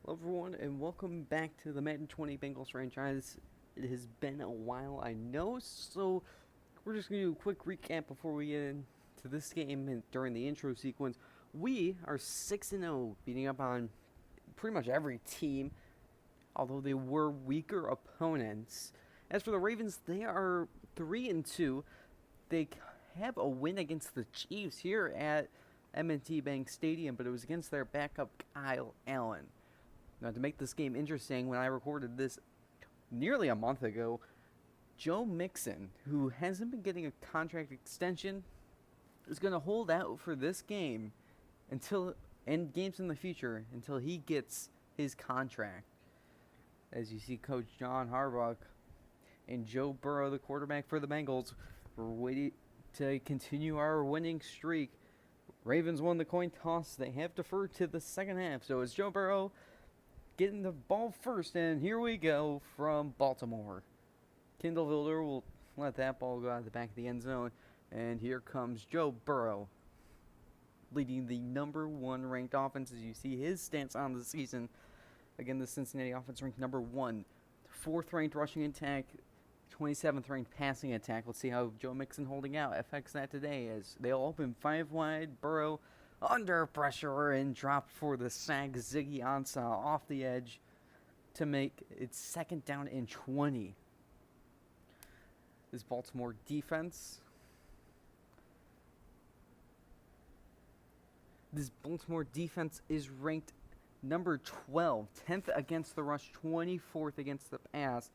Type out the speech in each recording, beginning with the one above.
Hello everyone and welcome back to the Madden 20 Bengals franchise. It has been a while, I know, so we're just going to do a quick recap before we get into this game and during the intro sequence. We are 6-0, beating up on pretty much every team, although they were weaker opponents. As for the Ravens, they are 3-2. They have a win against the Chiefs here at M&T Bank Stadium, but it was against their backup Kyle Allen. Now, to make this game interesting, when I recorded this nearly a month ago, Joe Mixon, who hasn't been getting a contract extension, is going to hold out for this game and games in the future until he gets his contract. As you see, Coach John Harbaugh and Joe Burrow, the quarterback for the Bengals, we're waiting to continue our winning streak. Ravens won the coin toss. They have deferred to the second half. So it's Joe Burrow getting the ball first, and here we go from Baltimore. Kindle Vilder will let that ball go out of the back of the end zone, and here comes Joe Burrow, leading the number one ranked offense. As you see his stats on the season, again, the Cincinnati offense ranked number one, fourth ranked rushing attack, 27th ranked passing attack. Let's see how Joe Mixon holding out affects that today, as they'll open five wide. Burrow under pressure and dropped for the sack. Ziggy Ansah off the edge to make it second down and 20. This Baltimore defense is ranked number 12, 10th against the rush, 24th against the pass.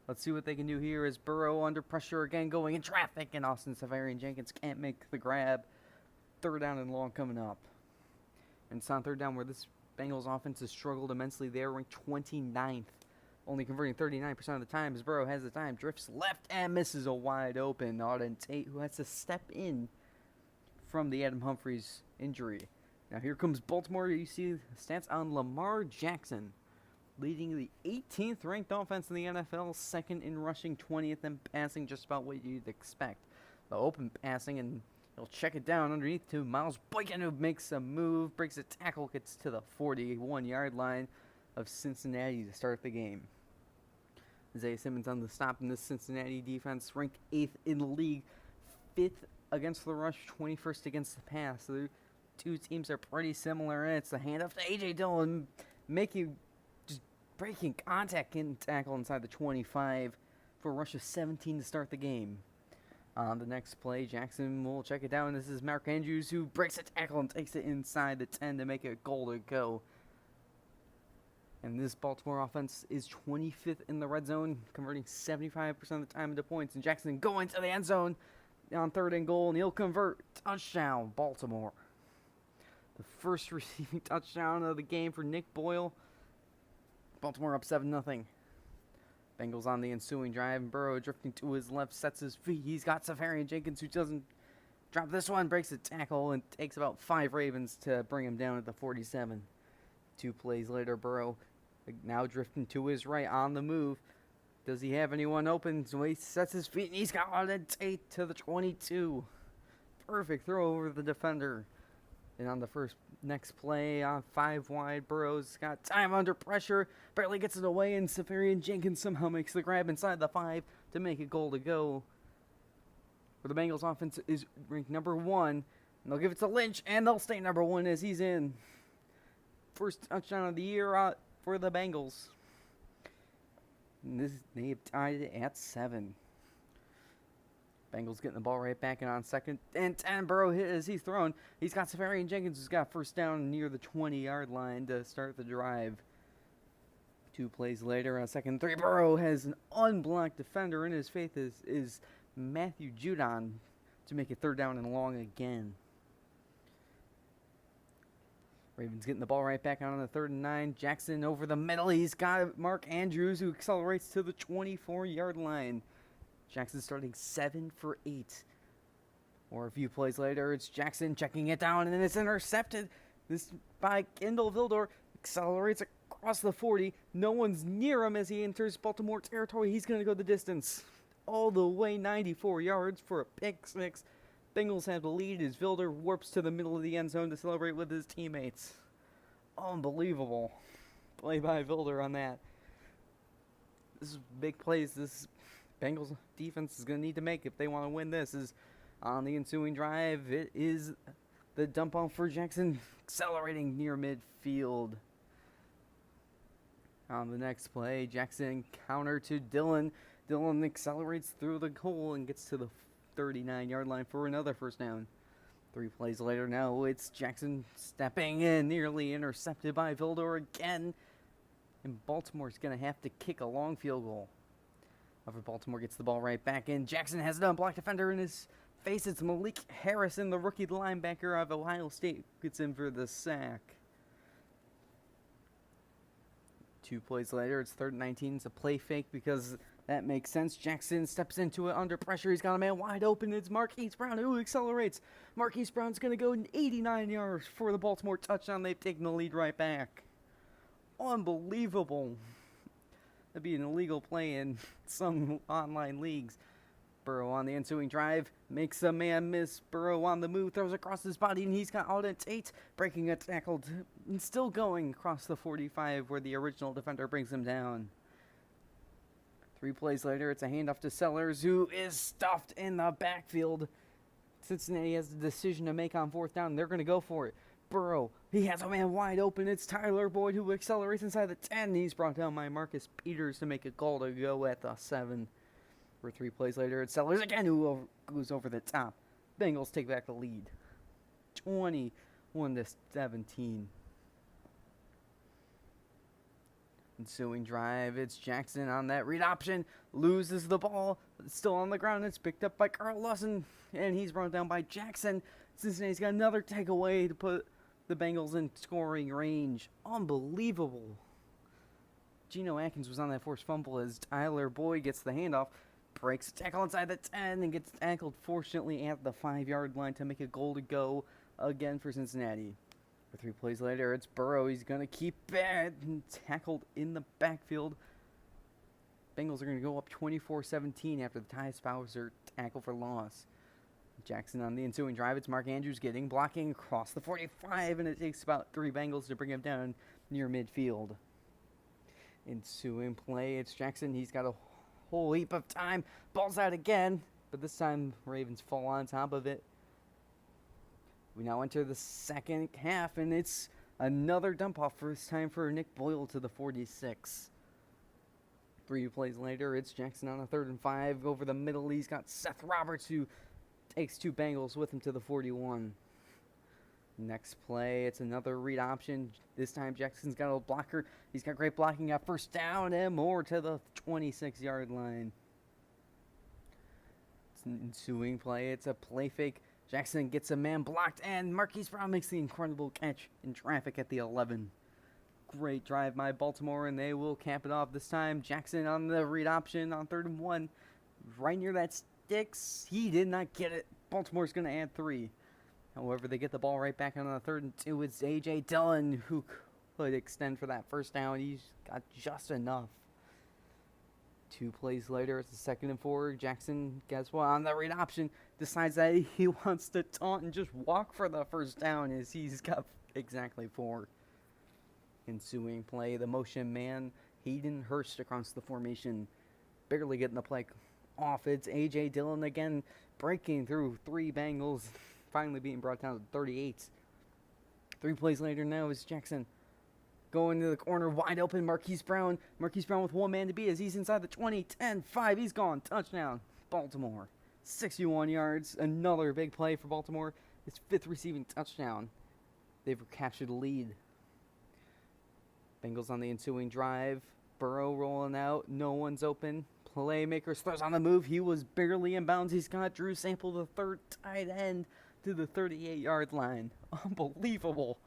Let's see what they can do here as Burrow under pressure again, going in traffic, and Austin Seferian-Jenkins can't make the grab. Third down and long coming up. And it's on third down where this Bengals offense has struggled immensely. They're ranked 29th, only converting 39% of the time as Burrow has the time. Drifts left and misses a wide open Auden Tate, who has to step in from the Adam Humphries injury. Now here comes Baltimore. You see stats on Lamar Jackson, leading the 18th ranked offense in the NFL, second in rushing, 20th in passing, just about what you'd expect. The open passing, and he'll check it down underneath to Miles Boykin, who makes a move, breaks a tackle, gets to the 41-yard line of Cincinnati to start the game. Isaiah Simmons on the stop in this Cincinnati defense, ranked 8th in the league, 5th against the rush, 21st against the pass. So the two teams are pretty similar, and it's the handoff to A.J. Dillon, breaking contact and tackle inside the 25 for a rush of 17 to start the game. On the next play, Jackson will check it down. This is Mark Andrews, who breaks a tackle and takes it inside the 10 to make it a goal to go. And this Baltimore offense is 25th in the red zone, converting 75% of the time into points. And Jackson going to the end zone on third and goal, and he'll convert. Touchdown, Baltimore. The first receiving touchdown of the game for Nick Boyle. Baltimore up 7-0. Bengals on the ensuing drive, and Burrow drifting to his left, sets his feet. He's got Seferian-Jenkins, who doesn't drop this one, breaks a tackle, and takes about 5 Ravens to bring him down at the 47. 2 plays later, Burrow now drifting to his right on the move. Does he have anyone open? So he sets his feet, and he's got Auden Tate to the 22. Perfect throw over the defender. And on the next play, 5 wide, Burrow's got time under pressure, barely gets it away, and Seferian-Jenkins somehow makes the grab inside the 5 to make a goal to go. Where the Bengals offense is ranked number 1, and they'll give it to Lynch, and they'll stay number 1 as he's in. First touchdown of the year for the Bengals. And they have tied it at 7. Bengals getting the ball right back, and on second and 10, Burrow hit as he's thrown. He's got Seferian-Jenkins, who's got first down near the 20-yard line to start the drive. 2 plays later, on second 3, Burrow has an unblocked defender in his face is Matthew Judon to make it third down and long again. Ravens getting the ball right back on the 3rd and 9. Jackson over the middle. He's got Mark Andrews, who accelerates to the 24-yard line. Jackson starting 7 for 8. Or a few plays later, it's Jackson checking it down, and it's intercepted. This by Kindle Vilder, accelerates across the 40. No one's near him as he enters Baltimore territory. He's going to go the distance all the way 94 yards for a pick 6. Bengals have the lead as Vilder warps to the middle of the end zone to celebrate with his teammates. Unbelievable. play-by-builder on that. This is big plays. This Bengals defense is going to need to make if they want to win this. Is on the ensuing drive. It is the dump off for Jackson, accelerating near midfield. On the next play, Jackson counter to Dillon. Dillon accelerates through the hole and gets to the 39-yard line for another first down. 3 plays later, now it's Jackson stepping in, nearly intercepted by Vildor again. And Baltimore's going to have to kick a long field goal. However, Baltimore gets the ball right back in. Jackson has an unblocked defender in his face. It's Malik Harrison, the rookie linebacker of Ohio State, gets in for the sack. 2 plays later, it's 3rd and 19. It's a play fake because that makes sense. Jackson steps into it under pressure. He's got a man wide open. It's Marquise Brown who accelerates. Marquise Brown's going to go 89 yards for the Baltimore touchdown. They've taken the lead right back. Unbelievable. That'd be an illegal play in some online leagues. Burrow on the ensuing drive makes a man miss. Burrow on the move, throws across his body, and he's got Alden Tate breaking a tackle and still going across the 45 where the original defender brings him down. 3 plays later, it's a handoff to Sellers, who is stuffed in the backfield. Cincinnati has a decision to make on 4th down. They're going to go for it. Burrow, he has a man wide open. It's Tyler Boyd who accelerates inside the 10. He's brought down by Marcus Peters to make a goal to go at the 7. For 3 plays later, it's Sellers again who goes over the top. Bengals take back the lead, 21-17. Ensuing drive, it's Jackson on that read option, loses the ball, it's still on the ground. It's picked up by Carl Lawson, and he's brought down by Jackson. Cincinnati's got another takeaway to put the Bengals in scoring range. Unbelievable. Geno Atkins was on that forced fumble as Tyler Boyd gets the handoff. Breaks a tackle inside the 10 and gets tackled, fortunately, at the 5-yard line to make a goal to go again for Cincinnati. For 3 plays later, it's Burrow. He's going to keep it and tackled in the backfield. Bengals are going to go up 24-17 after the Ty Spouser tackle for loss. Jackson on the ensuing drive. It's Mark Andrews blocking across the 45, and it takes about 3 Bengals to bring him down near midfield. Ensuing play, it's Jackson. He's got a whole heap of time. Ball's out again, but this time Ravens fall on top of it. We now enter the second half, and it's another dump off, first time for Nick Boyle to the 46. 3 plays later, it's Jackson on a 3rd and 5. Over the middle, he's got Seth Roberts, who takes 2 Bengals with him to the 41. Next play, it's another read option. This time Jackson's got a blocker. He's got great blocking at first down and more to the 26-yard line. It's an ensuing play. It's a play fake. Jackson gets a man blocked, and Marquise Brown makes the incredible catch in traffic at the 11. Great drive by Baltimore, and they will cap it off. This time Jackson on the read option on 3rd and 1. Right near that sticks. He did not get it. Baltimore's going to add 3. However, they get the ball right back on the 3rd and 2. It's A.J. Dillon who could extend for that first down. He's got just enough. 2 plays later, it's the 2nd and 4. Jackson, guess what, on the read option, decides that he wants to taunt and just walk for the first down as he's got exactly 4. Ensuing play, the motion man, Hayden Hurst across the formation, barely getting the play off. It's A.J. Dillon again, breaking through 3 Bengals. Finally being brought down to 38. 3 plays later now is Jackson going to the corner, wide open. Marquise Brown with 1 man to beat as he's inside the 20, 10, 5. He's gone. Touchdown, Baltimore. 61 yards. Another big play for Baltimore. His 5th receiving touchdown. They've captured the lead. Bengals on the ensuing drive. Burrow rolling out. No one's open. Playmakers throws on the move. He was barely in bounds. He's got Drew Sample, the 3rd tight end, to the 38-yard line. Unbelievable.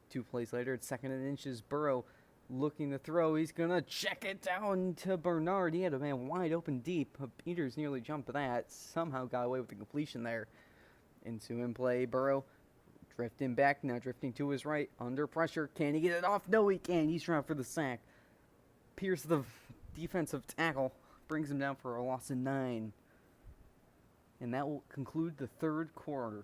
2 plays later, it's 2nd and inches. Burrow looking to throw. He's going to check it down to Bernard. He had a man wide open deep. Peters nearly jumped that. Somehow got away with the completion there. Into in play, Burrow drifting back, now drifting to his right. Under pressure. Can he get it off? No, he can. He's trying for the sack. Pierce the defensive tackle. Brings him down for a loss of 9. And that will conclude the 3rd quarter.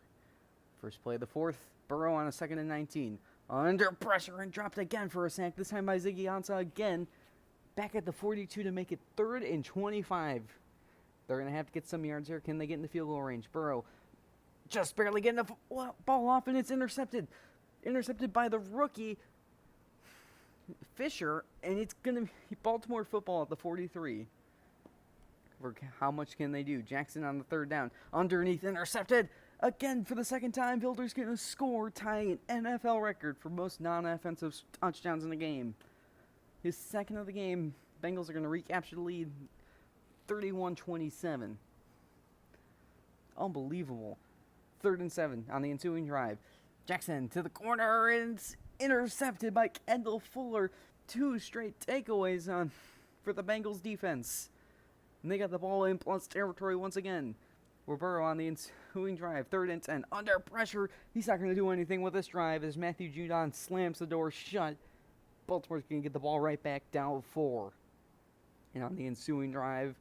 First play of the 4th. Burrow on a 2nd and 19. Under pressure and dropped again for a sack. This time by Ziggy Ansah again. Back at the 42 to make it 3rd and 25. They're going to have to get some yards here. Can they get in the field goal range? Burrow just barely getting the ball off, and it's intercepted. Intercepted by the rookie, Fisher, and it's going to be Baltimore football at the 43. How much can they do? Jackson on the 3rd down. Underneath, intercepted. Again, for the 2nd time, Builder's going to score, tying an NFL record for most non-offensive touchdowns in a game. His 2nd of the game. Bengals are going to recapture the lead, 31-27. Unbelievable. 3rd and 7 on the ensuing drive. Jackson to the corner, and it's intercepted by Kendall Fuller. 2 straight takeaways for the Bengals defense. And they got the ball in plus territory once again. We're Burrow on the ensuing drive. 3rd and 10. Under pressure. He's not going to do anything with this drive as Matthew Judon slams the door shut. Baltimore's going to get the ball right back down 4. And on the ensuing drive,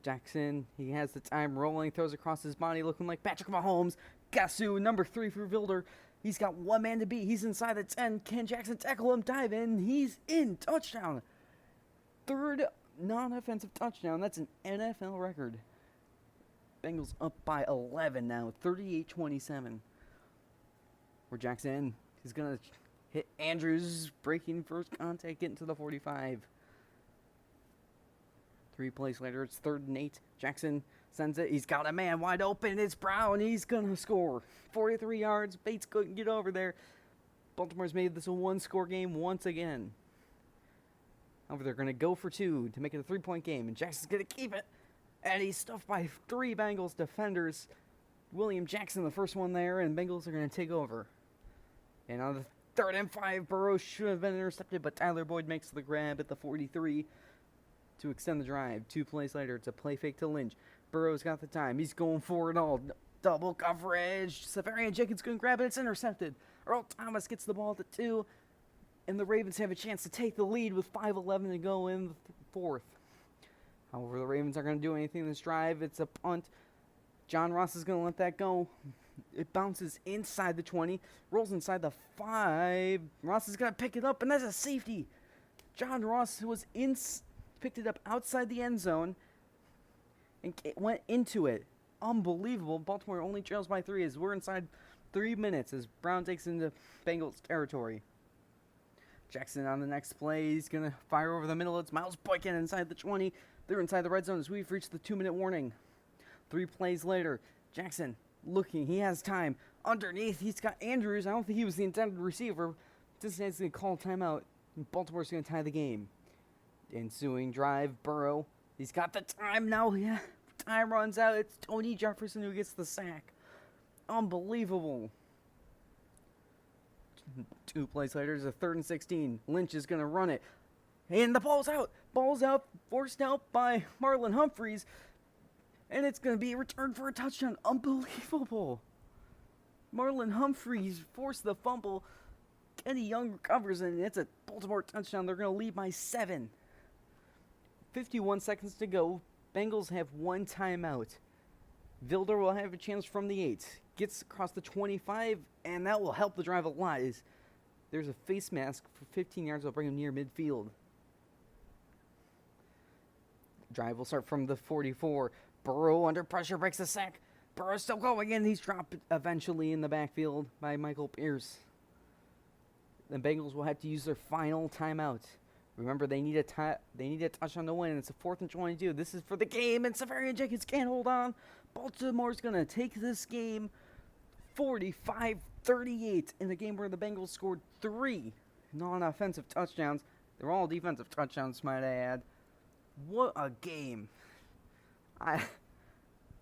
Jackson, he has the time rolling, throws across his body looking like Patrick Mahomes. Gasu, number 3 for Vilder. He's got one man to beat. He's inside the 10. Can Jackson tackle him? Dive in. He's in. Touchdown. 3rd non-offensive touchdown. That's an NFL record. Bengals up by 11 now. 38-27. Where Jackson is going to hit Andrews. Breaking first contact. Getting to the 45. 3 plays later. It's 3rd and 8. Jackson sends it. He's got a man wide open. It's Brown. He's going to score. 43 yards. Bates couldn't get over there. Baltimore's made this a 1-score game once again. However, they're going to go for 2 to make it a 3-point game. And Jackson's going to keep it. And he's stuffed by 3 Bengals defenders. William Jackson, the first one there. And Bengals are going to take over. And on the 3rd and 5, Burrow should have been intercepted. But Tyler Boyd makes the grab at the 43 to extend the drive. 2 plays later, it's a play fake to Lynch. Burrow's got the time. He's going for it all. Double coverage. Severian Jenkins couldn't grab it. It's intercepted. Earl Thomas gets the ball at the 2. And the Ravens have a chance to take the lead with 5:11 to go in the 4th. However, the Ravens aren't going to do anything in this drive. It's a punt. John Ross is going to let that go. It bounces inside the 20. Rolls inside the 5. Ross is going to pick it up, and that's a safety. John Ross picked it up outside the end zone and went into it. Unbelievable. Baltimore only trails by 3 as we're inside 3 minutes as Brown takes into Bengals territory. Jackson on the next play. He's going to fire over the middle. It's Miles Boykin inside the 20. They're inside the red zone as we've reached the 2-minute warning. 3 plays later. Jackson looking. He has time. Underneath, he's got Andrews. I don't think he was the intended receiver. Cincinnati's going to call timeout. Baltimore's going to tie the game. Ensuing drive, Burrow. He's got the time now. Yeah, time runs out. It's Tony Jefferson who gets the sack. Unbelievable. 2 plays later, it's a 3rd and 16. Lynch is going to run it. And the ball's out. Ball's out. Forced out by Marlon Humphreys. And it's going to be returned for a touchdown. Unbelievable. Marlon Humphreys forced the fumble. Kenny Young recovers, and it's a Baltimore touchdown. They're going to lead by 7. 51 seconds to go. Bengals have 1 timeout. Vilder will have a chance from the 8. Gets across the 25, and that will help the drive a lot. There's a face mask for 15 yards. I'll bring him near midfield. Drive will start from the 44. Burrow under pressure breaks a sack. Burrow still going in. He's dropped eventually in the backfield by Michael Pierce. The Bengals will have to use their final timeout. Remember, they need a touchdown to win, and it's a 4th and 22. This is for the game, and Severian Jenkins can't hold on. Baltimore's going to take this game 45-38 in a game where the Bengals scored 3 non-offensive touchdowns. They're all defensive touchdowns, might I add. What a game. I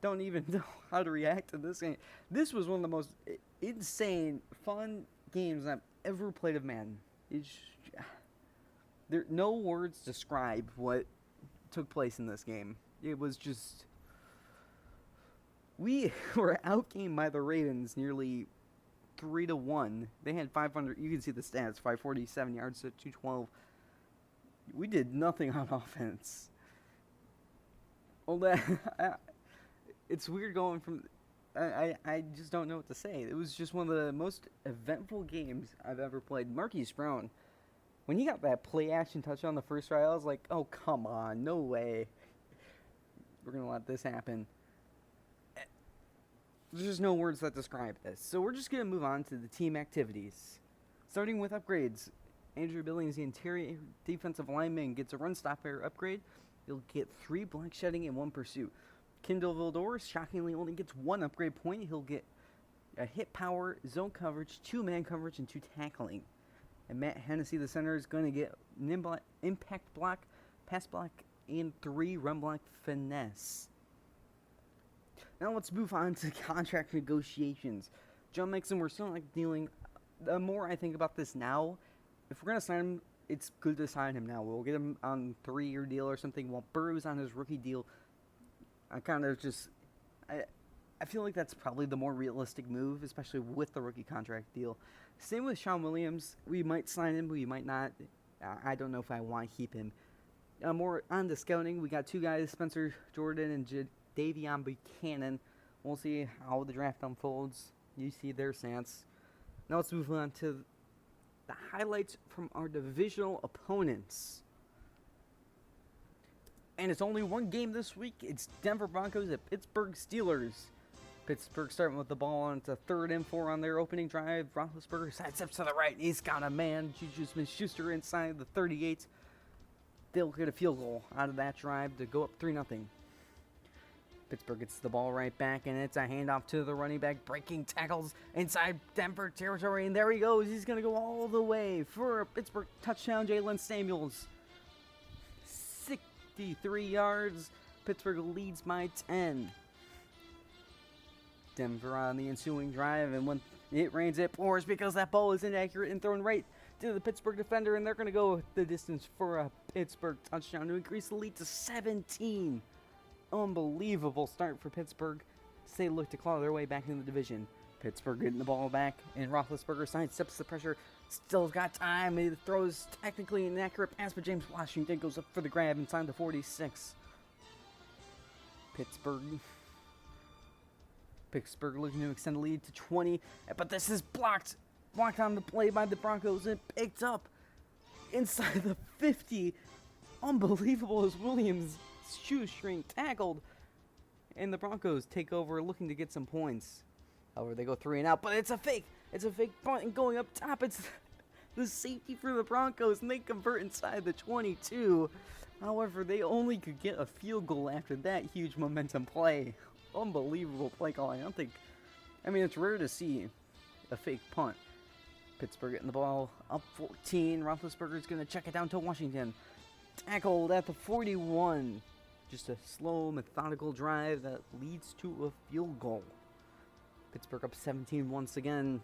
don't even know how to react to this game. This was one of the most insane, fun games I've ever played of Madden. No words describe what took place in this game. It was just... We were outgained by the Ravens nearly 3-1. They had 500... You can see the stats. 547 yards to 212. We did nothing on offense. Well, it's weird going from... I just don't know what to say. It was just one of the most eventful games I've ever played. Marquise Brown, when he got that play action touchdown the first try, I was like, oh, come on, no way. We're going to let this happen. There's just no words that describe this. So we're just going to move on to the team activities. Starting with upgrades. Andrew Billings, the interior defensive lineman, gets a run stopper upgrade. He'll get 3 block shedding and 1 pursuit. Kendall Vildor shockingly only gets 1 upgrade point. He'll get a hit power, zone coverage, 2 man coverage, and 2 tackling. And Matt Hennessy, the center, is going to get an impact block, pass block, and 3 run block finesse. Now let's move on to contract negotiations. John Mixon, we're still not dealing. The more I think about this now, if we're going to sign him, it's good to sign him now. We'll get him on a 3-year deal or something while Burrow's on his rookie deal. I feel like that's probably the more realistic move, especially with the rookie contract deal. Same with Sean Williams. We might sign him, we might not. I don't know if I want to keep him. More on the scouting, we got 2 guys, Spencer Jordan and Davion Buchanan. We'll see how the draft unfolds. You see their stance. Now let's move on to the highlights from our divisional opponents. And it's only one game this week. It's Denver Broncos at Pittsburgh Steelers. Pittsburgh starting with the ball on. It's a 3rd and 4 on their opening drive. Roethlisberger sidesteps to the right. He's got a man. Juju Smith-Schuster inside the 38. They'll get a field goal out of that drive to go up 3-0. Pittsburgh gets the ball right back, and it's a handoff to the running back, breaking tackles inside Denver territory, and there he goes. He's going to go all the way for a Pittsburgh touchdown. Jalen Samuels, 63 yards. Pittsburgh leads by 10. Denver on the ensuing drive, and when it rains, it pours because that ball is inaccurate and thrown right to the Pittsburgh defender, and they're going to go the distance for a Pittsburgh touchdown to increase the lead to 17. Unbelievable start for Pittsburgh. They look to claw their way back in the division. Pittsburgh getting the ball back, and Roethlisberger sidesteps the pressure. Still got time. He throws technically an inaccurate pass, but James Washington goes up for the grab inside the 46. Pittsburgh looking to extend the lead to 20, but this is blocked on the play by the Broncos and picked up inside the 50. Unbelievable as Williams' shoestring tackled, and the Broncos take over looking to get some points. However, they go 3 and out, but it's a fake punt, and going up top, it's the safety for the Broncos, and they convert inside the 22. However, they only could get a field goal after that huge momentum play. Unbelievable play calling. It's rare to see a fake punt. Pittsburgh getting the ball up 14. Roethlisberger's going to check it down to Washington. Tackled at the 41. Just a slow, methodical drive that leads to a field goal. Pittsburgh up 17 once again.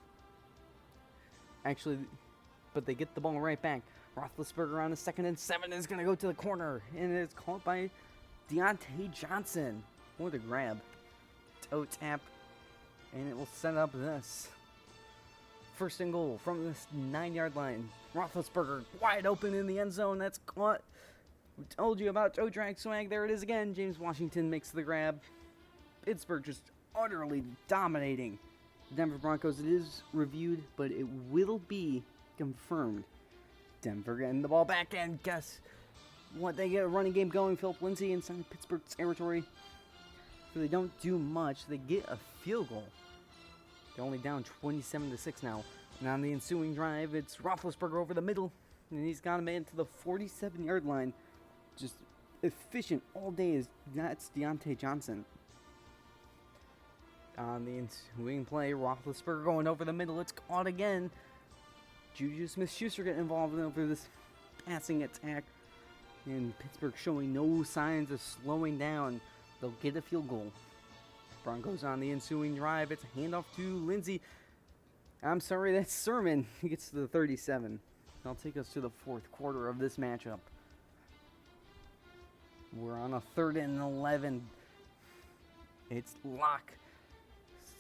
But they get the ball right back. Roethlisberger on a 2nd and 7 is going to go to the corner. And it's caught by Deontay Johnson. What a grab. Toe tap. And it will set up this. 1st and goal from this 9-yard line. Roethlisberger wide open in the end zone. That's caught. We told you about toe drag swag. There it is again. James Washington makes the grab. Pittsburgh just utterly dominating the Denver Broncos. It is reviewed, but it will be confirmed. Denver getting the ball back, and guess what? They get a running game going. Philip Lindsay inside Pittsburgh territory. So they don't do much. They get a field goal. They're only down 27-6 now. And on the ensuing drive, it's Roethlisberger over the middle, and he's got a man to the 47-yard line. Just efficient all day. That's Deontay Johnson. On the ensuing play, Roethlisberger going over the middle. It's caught again. Juju Smith-Schuster getting involved over this passing attack. And Pittsburgh showing no signs of slowing down. They'll get a field goal. Broncos on the ensuing drive. It's a handoff to Lindsay. I'm sorry, that's Sermon. He gets to the 37. That'll take us to the 4th quarter of this matchup. We're on a 3rd and 11. It's Locke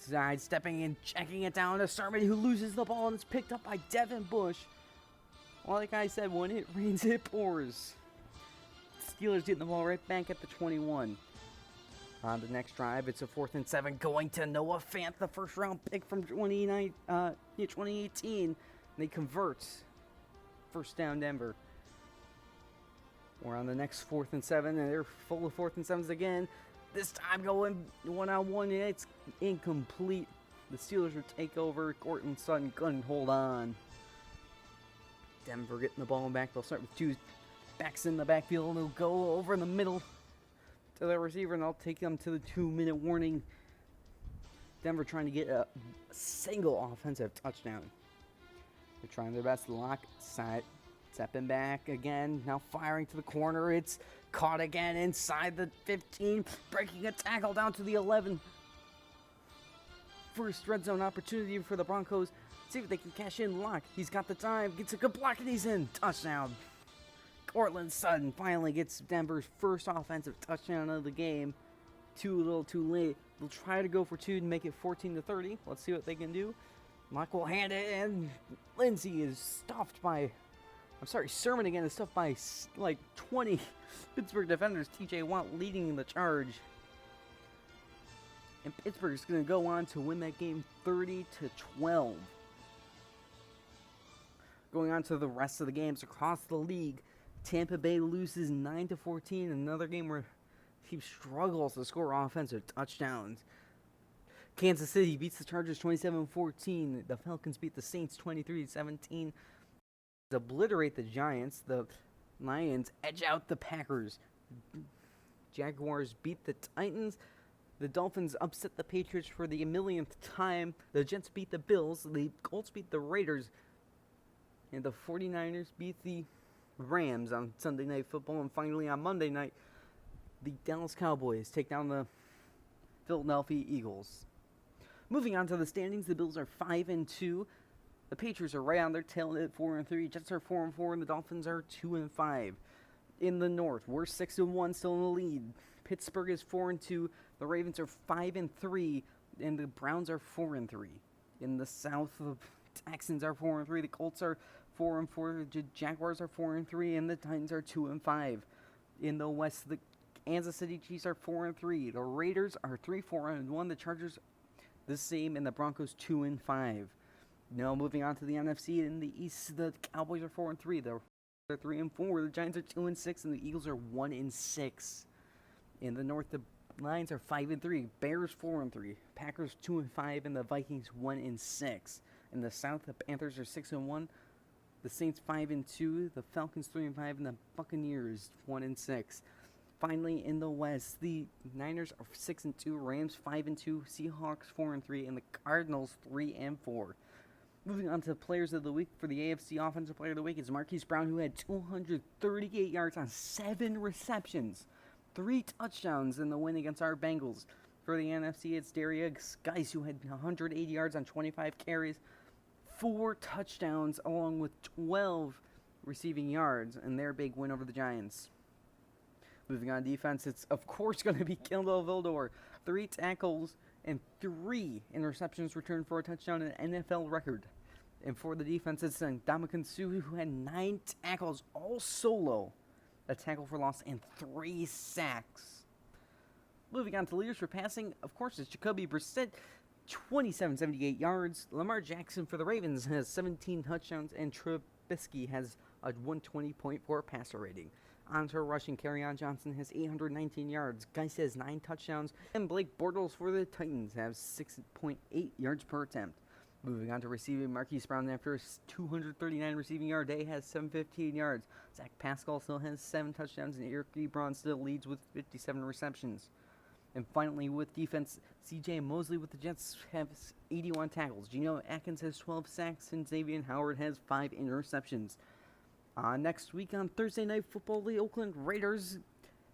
sidestepping and checking it down to Sermon, who loses the ball, and it's picked up by Devin Bush. Well, like I said, when it rains, it pours. Steelers getting the ball right back at the 21. On the next drive, it's a 4th and 7 going to Noah Fant, the first-round pick from 2018. They convert. First down, Denver. We're on the next 4th and 7, and they're full of 4th and 7s again. This time going one-on-one, and it's incomplete. The Steelers will take over. Cortland Sutton couldn't hold on. Denver getting the ball back. They'll start with 2 backs in the backfield. They'll go over in the middle to the receiver, and I'll take them to the 2-minute warning. Denver trying to get a single offensive touchdown. They're trying their best to lock side. Stepping back again, now firing to the corner. It's caught again inside the 15, breaking a tackle down to the 11. First red zone opportunity for the Broncos. See if they can cash in. Lock. He's got the time. Gets a good block, and he's in. Touchdown. Cortland Sutton finally gets Denver's first offensive touchdown of the game. Too little, too late. They'll try to go for 2 to make it 14-30. Let's see what they can do. Lock will hand it, and Lindsey is stuffed by... Sermon again is stuffed by like 20 Pittsburgh defenders. TJ Watt leading the charge. And Pittsburgh is going to go on to win that game 30-12. Going on to the rest of the games across the league. Tampa Bay loses 9-14. Another game where he struggles to score offensive touchdowns. Kansas City beats the Chargers 27-14. The Falcons beat the Saints 23-17. Obliterate the Giants. The Lions edge out the Packers. Jaguars beat the Titans. The Dolphins upset the Patriots for the millionth time. The Jets beat the Bills. The Colts beat the Raiders. And the 49ers beat the Rams on Sunday Night Football. And finally on Monday night, the Dallas Cowboys take down the Philadelphia Eagles. Moving on to the standings, the Bills are 5-2. The Patriots are right on their tail at 4-3. Jets are 4-4, and the Dolphins are 2-5. In the North, we're 6-1, still in the lead. Pittsburgh is 4-2. The Ravens are 5-3, and the Browns are 4-3. In the South, the Texans are 4-3. The Colts are 4-4. The Jaguars are 4-3, and the Titans are 2-5. In the West, the Kansas City Chiefs are 4-3. The Raiders are 3-4-1. The Chargers the same, and the Broncos 2-5. Now moving on to the NFC. In the East, the Cowboys are 4-3. They're 3-4. The Giants are 2-6, and the Eagles are 1-6. In the North, the Lions are 5-3. Bears 4-3. Packers 2-5, and the Vikings 1-6. In the South, the Panthers are 6-1. The Saints 5-2. The Falcons 3-5, and the Buccaneers 1-6. Finally, in the West, the Niners are 6-2. Rams 5-2. Seahawks 4-3, and the Cardinals 3-4. Moving on to Players of the Week. For the AFC Offensive Player of the Week is Marquise Brown, who had 238 yards on 7 receptions. 3 touchdowns in the win against our Bengals. For the NFC, it's Darius Geis, who had 180 yards on 25 carries. 4 touchdowns along with 12 receiving yards in their big win over the Giants. Moving on defense, it's of course going to be Kendall Vildor. 3 tackles and 3 interceptions returned for a touchdown, an NFL record. And for the defense, it's Ndamukong Suh, who had 9 tackles, all solo, a tackle for loss, and 3 sacks. Moving on to leaders for passing, of course, it's Jacoby Brissett, 2778 yards. Lamar Jackson for the Ravens has 17 touchdowns, and Trubisky has a 120.4 passer rating. On to rushing, Kerryon Johnson has 819 yards. Geis has 9 touchdowns. And Blake Bortles for the Titans has 6.8 yards per attempt. Moving on to receiving, Marquise Brown, after a 239 receiving yard day, has 715 yards. Zach Pascal still has 7 touchdowns, and Eric Ebron still leads with 57 receptions. And finally, with defense, C.J. Mosley with the Jets has 81 tackles. Geno Atkins has 12 sacks, and Xavier Howard has 5 interceptions. Next week on Thursday Night Football, the Oakland Raiders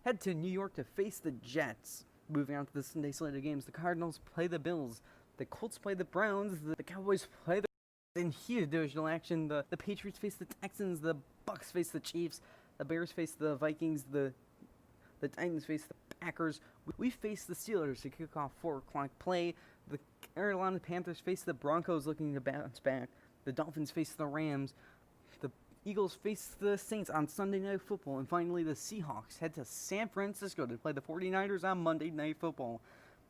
head to New York to face the Jets. Moving on to the Sunday slate of games, the Cardinals play the Bills, the Colts play the Browns, the Cowboys play the... In heated divisional action, the Patriots face the Texans, the Bucks face the Chiefs, the Bears face the Vikings, the Titans face the Packers. We face the Steelers to kick off 4 o'clock play. The Carolina Panthers face the Broncos looking to bounce back. The Dolphins face the Rams. The Eagles face the Saints on Sunday Night Football. And finally, the Seahawks head to San Francisco to play the 49ers on Monday Night Football.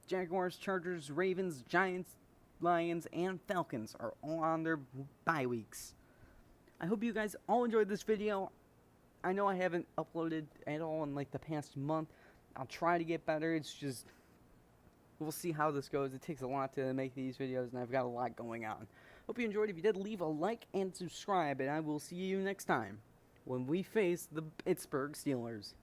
Jaguars, Chargers, Ravens, Giants, Lions, and Falcons are all on their bye weeks. I hope you guys all enjoyed this video. I know I haven't uploaded at all in like the past month. I'll try to get better. It's just, we'll see how this goes. It takes a lot to make these videos, and I've got a lot going on. Hope you enjoyed. If you did, leave a like and subscribe, and I will see you next time when we face the Pittsburgh Steelers.